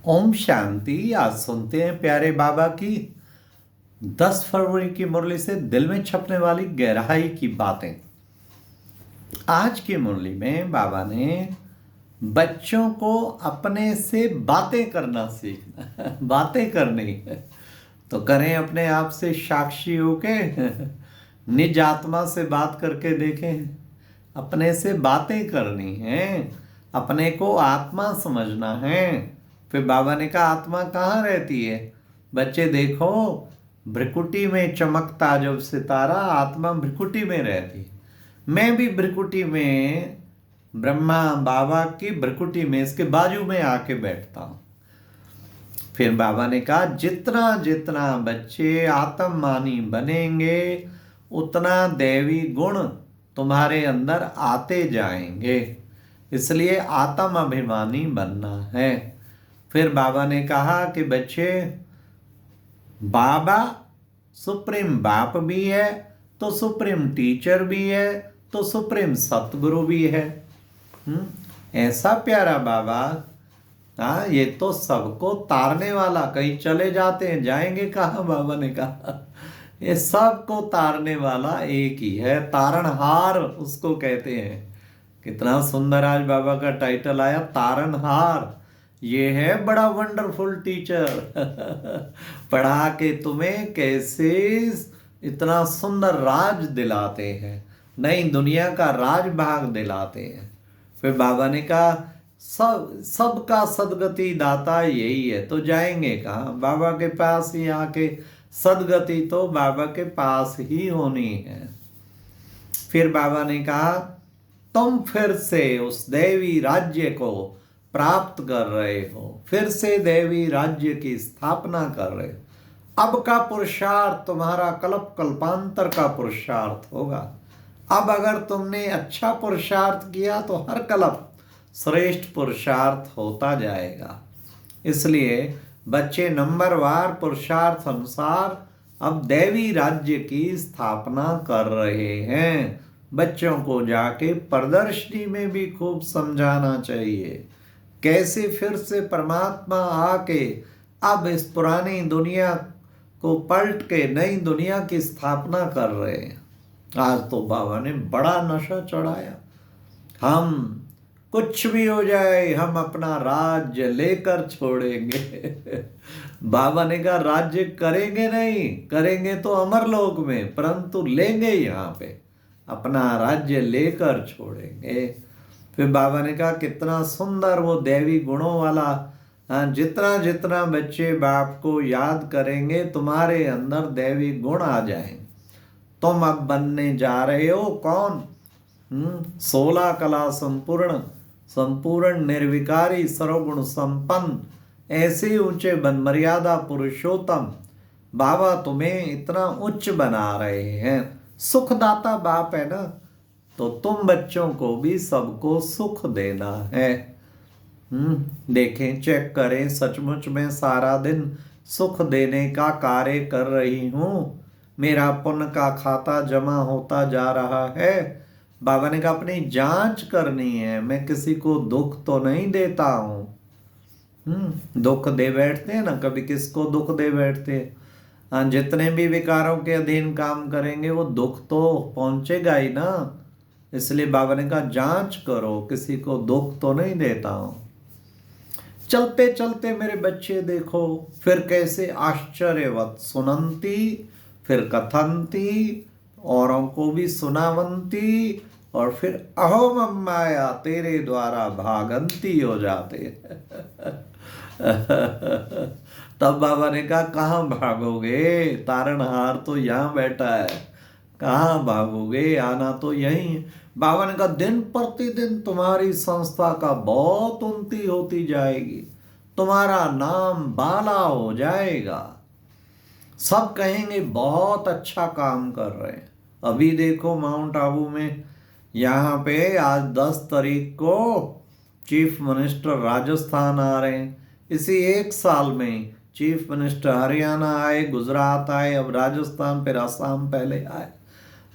ओम शांति। आज सुनते हैं प्यारे बाबा की 10 फरवरी की मुरली से दिल में छपने वाली गहराई की बातें। आज की मुरली में बाबा ने बच्चों को अपने से बातें करना सीखना बातें करनी है तो करें अपने आप से साक्षी होके निज आत्मा से बात करके देखें। अपने से बातें करनी है, अपने को आत्मा समझना है। फिर बाबा ने कहा आत्मा कहाँ रहती है? बच्चे देखो, भ्रिकुटी में चमकता जब सितारा आत्मा भ्रिकुटी में रहती है। मैं भी भ्रिकुटी में, ब्रह्मा बाबा की भ्रिकुटी में इसके बाजू में आके बैठता हूँ। फिर बाबा ने कहा जितना जितना बच्चे आत्ममानी बनेंगे उतना दैवी गुण तुम्हारे अंदर आते जाएंगे, इसलिए आत्म अभिमानी बनना है। फिर बाबा ने कहा कि बच्चे, बाबा सुप्रीम बाप भी है तो सुप्रीम टीचर भी है तो सुप्रीम सतगुरु भी है। ऐसा प्यारा बाबा, हाँ, ये तो सबको तारने वाला। कहीं चले जाते हैं, जाएंगे कहाँ? बाबा ने कहा ये सबको तारने वाला एक ही है, तारणहार उसको कहते हैं। कितना सुंदर आज बाबा का टाइटल आया, तारणहार। ये है बड़ा वंडरफुल टीचर पढ़ा के तुम्हें कैसे इतना सुंदर राज दिलाते हैं, नई दुनिया का राज भाग दिलाते हैं। फिर बाबा ने कहा सबका सदगति दाता यही है, तो जाएंगे कहाँ? बाबा के पास ही आके सदगति तो बाबा के पास ही होनी है। फिर बाबा ने कहा तुम फिर से उस देवी राज्य को प्राप्त कर रहे हो, फिर से देवी राज्य की स्थापना कर रहे हो। अब का पुरुषार्थ तुम्हारा कल्प कल्पांतर का पुरुषार्थ होगा। अब अगर तुमने अच्छा पुरुषार्थ किया तो हर कल्प श्रेष्ठ पुरुषार्थ होता जाएगा। इसलिए बच्चे नंबरवार पुरुषार्थ अनुसार अब देवी राज्य की स्थापना कर रहे हैं। बच्चों को जाके प्रदर्शनी में भी खूब समझाना चाहिए कैसे फिर से परमात्मा आके अब इस पुरानी दुनिया को पलट के नई दुनिया की स्थापना कर रहे हैं। आज तो बाबा ने बड़ा नशा चढ़ाया, हम कुछ भी हो जाए हम अपना राज्य लेकर छोड़ेंगे बाबा ने कहा राज्य करेंगे नहीं, करेंगे तो अमरलोक में, परंतु लेंगे यहाँ पे, अपना राज्य लेकर छोड़ेंगे। फिर बाबा ने कहा कितना सुंदर वो देवी गुणों वाला, जितना जितना बच्चे बाप को याद करेंगे तुम्हारे अंदर देवी गुण आ जाएंगे। तुम अब बनने जा रहे हो कौन? 16 कला संपूर्ण, संपूर्ण निर्विकारी सर्वगुण संपन्न, ऐसे ऊंचे बन मर्यादा पुरुषोत्तम। बाबा तुम्हें इतना उच्च बना रहे हैं। सुखदाता बाप है ना, तो तुम बच्चों को भी सबको सुख देना है। देखें, चेक करें, सचमुच में सारा दिन सुख देने का कार्य कर रही हूँ। मेरा पुण्य का खाता जमा होता जा रहा है। बाबा ने कहा अपनी जांच करनी है, मैं किसी को दुख तो नहीं देता हूँ। दुख दे बैठते हैं ना, कभी किसको दुख दे बैठते हैं। जितने भी विकारों के अधीन काम करेंगे वो दुख तो पहुंचेगा ही ना। इसलिए बाबा ने कहा जांच करो, किसी को दुख तो नहीं देता हूँ। चलते चलते मेरे बच्चे देखो फिर कैसे आश्चर्यवत सुनंती, फिर कथंती, औरों को भी सुनावंती, और फिर अहो मम्माया तेरे द्वारा भागंती हो जाते तब बाबा ने कहा कहाँ भागोगे? तारणहार तो यहाँ बैठा है, कहाँ भागोगे? आना तो यही है। बाबा ने कहा दिन प्रतिदिन तुम्हारी संस्था का बहुत उन्नति होती जाएगी, तुम्हारा नाम बाला हो जाएगा, सब कहेंगे बहुत अच्छा काम कर रहे हैं। अभी देखो माउंट आबू में, यहाँ पे आज 10 तारीख को चीफ मिनिस्टर राजस्थान आ रहे हैं। इसी एक साल में चीफ मिनिस्टर हरियाणा आए, गुजरात आए, अब राजस्थान, फिर असम पहले आए।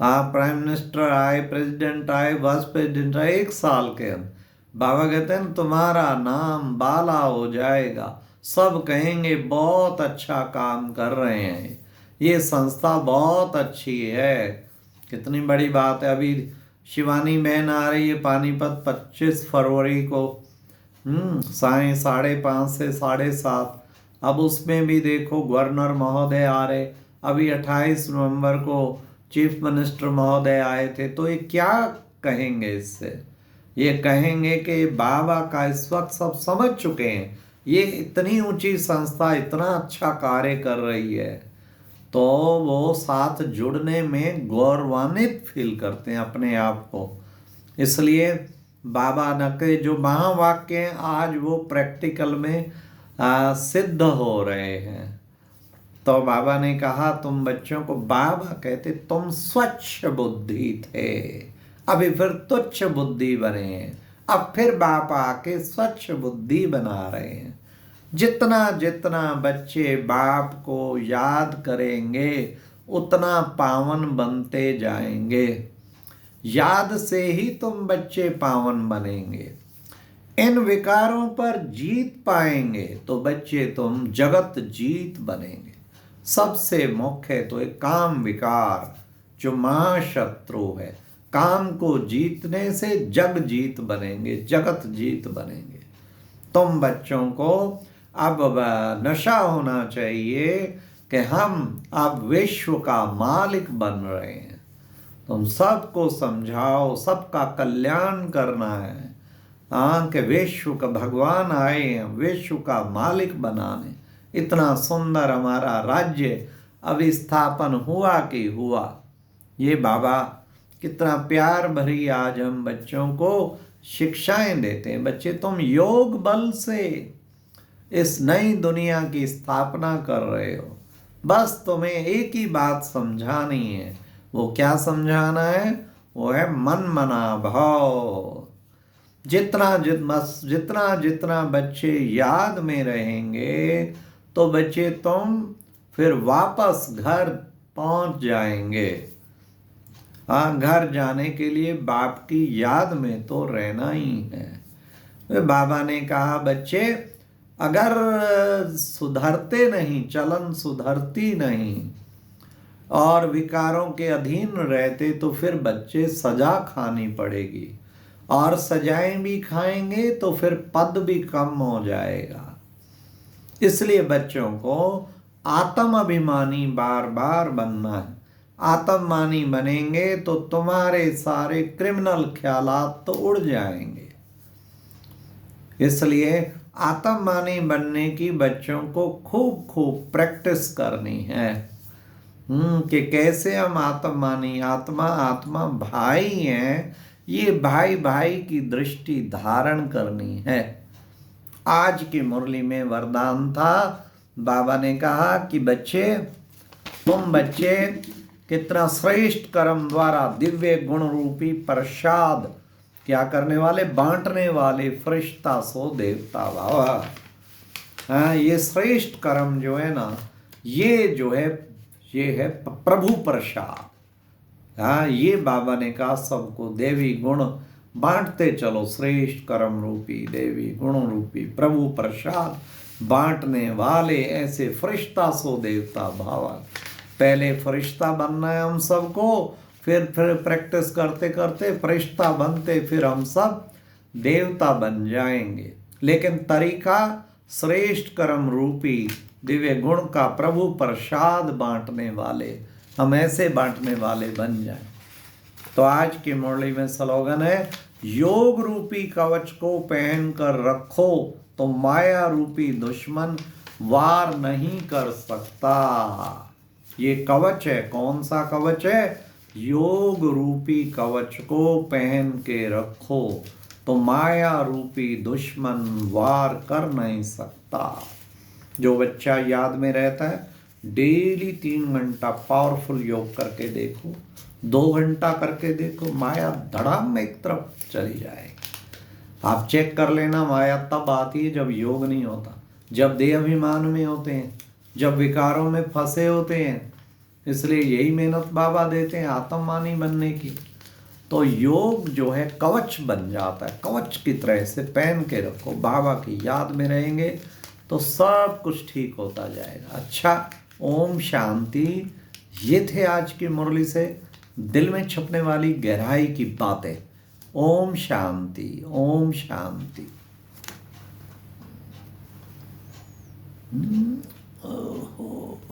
हाँ, प्राइम मिनिस्टर आए, प्रेसिडेंट आए, वाइस प्रेसिडेंट आए, एक साल के अंदर। बाबा कहते हैं तुम्हारा नाम बाला हो जाएगा, सब कहेंगे बहुत अच्छा काम कर रहे हैं, ये संस्था बहुत अच्छी है। कितनी बड़ी बात है। अभी शिवानी बहन आ रही है पानीपत 25 फरवरी को, साय 5:30 से 7:30। अब उसमें भी देखो गवर्नर महोदय आ रहे, अभी 28 नवंबर को चीफ मिनिस्टर महोदय आए थे। तो ये क्या कहेंगे इससे? ये कहेंगे कि बाबा का इस वक्त सब समझ चुके हैं, ये इतनी ऊंची संस्था इतना अच्छा कार्य कर रही है, तो वो साथ जुड़ने में गौरवान्वित फील करते हैं अपने आप को। इसलिए बाबा न के जो महावाक्य हैं आज वो प्रैक्टिकल में सिद्ध हो रहे हैं। तो बाबा ने कहा तुम बच्चों को, बाबा कहते तुम स्वच्छ बुद्धि थे, अभी फिर तुच्छ बुद्धि बने हैं। अब फिर बाबा आके स्वच्छ बुद्धि बना रहे हैं। जितना जितना बच्चे बाप को याद करेंगे उतना पावन बनते जाएंगे। याद से ही तुम बच्चे पावन बनेंगे। इन विकारों पर जीत पाएंगे तो बच्चे तुम जगत जीत बनेंगे। सबसे मुख्य तो एक काम विकार जो महाशत्रु है, काम को जीतने से जग जीत बनेंगे, जगत जीत बनेंगे। तुम बच्चों को अब नशा होना चाहिए कि हम अब विश्व का मालिक बन रहे हैं। तुम सबको समझाओ, सबका कल्याण करना है। कि विश्व का भगवान आए हैं विश्व का मालिक बनाने। इतना सुंदर हमारा राज्य अभी स्थापन हुआ कि हुआ। ये बाबा कितना प्यार भरी आज हम बच्चों को शिक्षाएं देते हैं। बच्चे तुम योग बल से इस नई दुनिया की स्थापना कर रहे हो। बस तुम्हें एक ही बात समझानी है। वो क्या समझाना है? वो है मन मना भाव। जितना जितना बच्चे याद में रहेंगे तो बच्चे तुम फिर वापस घर पहुंच जाएंगे। हाँ, घर जाने के लिए बाप की याद में तो रहना ही है। बाबा ने कहा बच्चे अगर सुधरते नहीं, चलन सुधरती नहीं और विकारों के अधीन रहते तो फिर बच्चे सजा खानी पड़ेगी, और सजाएं भी खाएंगे तो फिर पद भी कम हो जाएगा। इसलिए बच्चों को आत्म अभिमानी बार बार बनना है। आत्ममानी बनेंगे तो तुम्हारे सारे क्रिमिनल ख्यालात तो उड़ जाएंगे। इसलिए आत्ममानी बनने की बच्चों को खूब खूब प्रैक्टिस करनी है कि कैसे हम आत्ममानी, आत्मा आत्मा भाई हैं, ये भाई भाई की दृष्टि धारण करनी है। आज की मुरली में वरदान था, बाबा ने कहा कि बच्चे तुम बच्चे कितना श्रेष्ठ कर्म द्वारा दिव्य गुण रूपी प्रसाद क्या करने वाले, बांटने वाले, फरिश्ता सो देवता बाबा। हाँ, ये श्रेष्ठ कर्म जो है ना, ये जो है ये है प्रभु प्रसाद। हाँ, ये बाबा ने कहा सबको देवी गुण बांटते चलो, श्रेष्ठ कर्म रूपी देवी गुण रूपी प्रभु प्रसाद बांटने वाले ऐसे फरिश्ता सो देवता भावा। पहले फरिश्ता बनना है हम सबको, फिर प्रैक्टिस करते करते फरिश्ता बनते फिर हम सब देवता बन जाएंगे। लेकिन तरीका श्रेष्ठ कर्म रूपी दिव्य गुण का प्रभु प्रसाद बांटने वाले, हम ऐसे बांटने वाले बन जाएं। तो आज की मुरली में स्लोगन है, योग रूपी कवच को पहन कर रखो तो माया रूपी दुश्मन वार नहीं कर सकता। ये कवच है, कौन सा कवच है? योग रूपी कवच को पहन के रखो तो माया रूपी दुश्मन वार कर नहीं सकता। जो बच्चा याद में रहता है, डेली 3 घंटा पावरफुल योग करके देखो, 2 घंटा करके देखो, माया धड़ाम में एक तरफ चली जाएगी। आप चेक कर लेना, माया तब आती है जब योग नहीं होता, जब देह अभिमान में होते हैं, जब विकारों में फंसे होते हैं। इसलिए यही मेहनत बाबा देते हैं आत्ममानी बनने की। तो योग जो है कवच बन जाता है, कवच की तरह से पहन के रखो। बाबा की याद में रहेंगे तो सब कुछ ठीक होता जाएगा। अच्छा, ओम शांति। ये थे आज की मुरली से दिल में छुपने वाली गहराई की बातें। ओम शांति, ओम शांति।